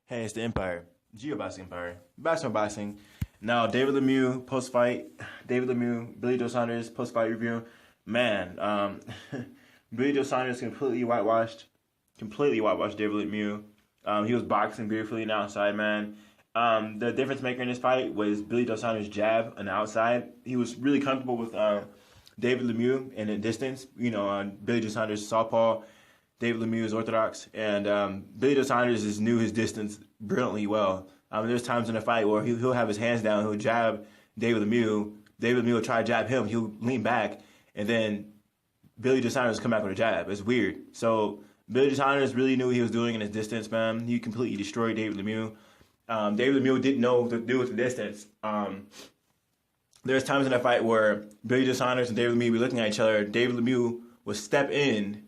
Hey, it's the Empire. Geoboxing Empire. Basketball boxing. Now, David Lemieux post-fight. David Lemieux, Billy Joe Saunders post-fight review. Man, Billy Joe Saunders completely whitewashed. Completely whitewashed David Lemieux. He was boxing beautifully on the outside, man. The difference maker in this fight was Billy Joe Saunders' jab on the outside. He was really comfortable with David Lemieux in the distance. Billy Joe Saunders southpaw. David Lemieux is orthodox, and Billy Joe Saunders knew his distance brilliantly well. There's times in the fight where he'll have his hands down, he'll jab David Lemieux. David Lemieux will try to jab him, he'll lean back, and then Billy Joe Saunders will come back with a jab. It's weird. So Billy Joe Saunders really knew what he was doing in his distance, man. He completely destroyed David Lemieux. David Lemieux didn't know what to do with the distance. There's times in that fight where Billy Joe Saunders and David Lemieux be looking at each other. David Lemieux would step in,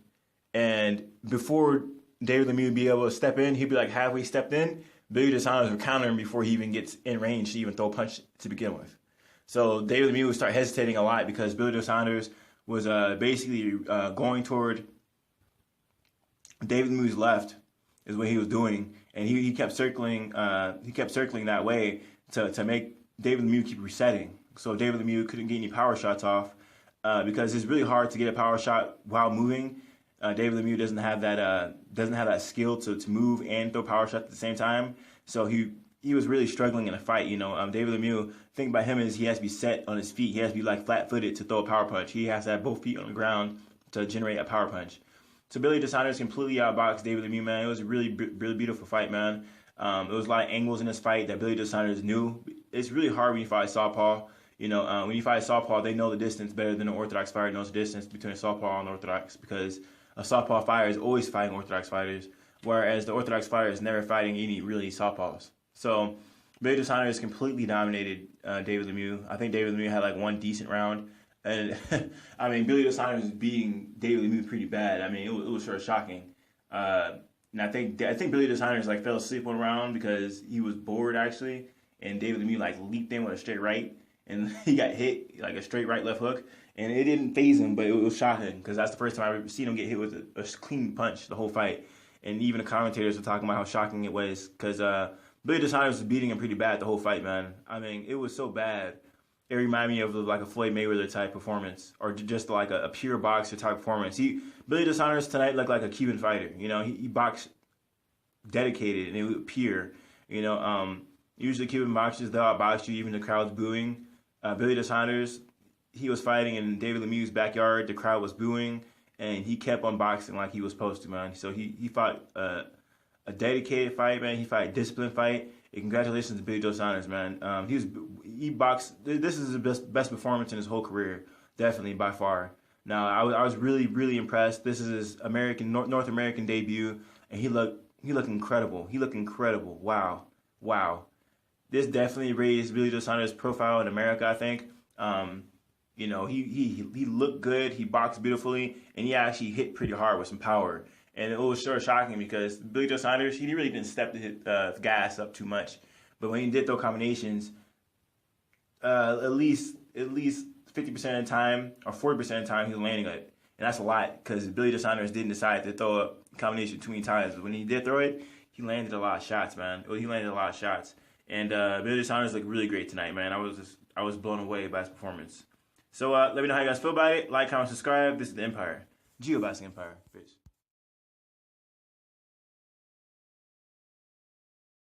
and before David Lemieux would be able to step in, he'd be like halfway stepped in. Billy Joe Saunders would counter him before he even gets in range to even throw a punch to begin with. So David Lemieux would start hesitating a lot because Billy Joe Saunders was basically going toward David Lemieux's left is what he was doing, and he kept circling. He kept circling that way to make David Lemieux keep resetting. So David Lemieux couldn't get any power shots off because it's really hard to get a power shot while moving. David Lemieux doesn't have that skill to move and throw power shots at the same time. So he was really struggling in a fight. David Lemieux, thing about him is he has to be set on his feet. He has to be like flat-footed to throw a power punch. He has to have both feet on the ground to generate a power punch. So Billy Joe Saunders completely outboxed David Lemieux, man. It was a really beautiful fight, man. There was a lot of angles in this fight that Billy Joe Saunders knew. It's really hard when you fight southpaw. When you fight southpaw, they know the distance better than an orthodox fighter knows the distance between a southpaw and orthodox, because a southpaw fighter is always fighting orthodox fighters, whereas the orthodox fighter is never fighting any really southpaws. So Billy Joe Saunders completely dominated David Lemieux. I think David Lemieux had like one decent round. And Billy Joe Saunders was beating David Lemieux pretty bad. It was sort of shocking. And I think Billy Joe Saunders fell asleep on a round because he was bored actually, and David Lemieux leaped in with a straight right, and he got hit like a straight right left hook, and it didn't phase him, but it was shocking because that's the first time I've ever seen him get hit with a clean punch the whole fight. And even the commentators were talking about how shocking it was because Billy Joe Saunders was beating him pretty bad the whole fight, man. It was so bad. It reminded me of a Floyd Mayweather type performance, or just like a pure boxer type performance. Billy Joe Saunders tonight looked like a Cuban fighter. He boxed dedicated and it was pure. Usually Cuban boxers, they'll outbox you, even the crowd's booing. Billy Joe Saunders, he was fighting in David Lemieux's backyard. The crowd was booing, and he kept on boxing like he was supposed to, man. So he fought a dedicated fight, man. He fought a disciplined fight. And congratulations to Billy Joe Saunders, man. He boxed. This is his best performance in his whole career, definitely by far. Now I was really impressed. This is his North American debut, and he looked incredible. He looked incredible. Wow. This definitely raised Billy Joe Saunders' profile in America, I think. He looked good. He boxed beautifully, and he actually hit pretty hard with some power. And it was sort of shocking because Billy Joe Saunders, he really didn't step the gas up too much. But when he did throw combinations, at least 50% of the time or 40% of the time, he was landing it. And that's a lot because Billy Joe Saunders didn't decide to throw a combination too many times. But when he did throw it, he landed a lot of shots, man. He landed a lot of shots. And Billy Joe Saunders looked really great tonight, man. I was blown away by his performance. So let me know how you guys feel about it. Like, comment, subscribe. This is the Empire. Geoboxing Empire. Peace.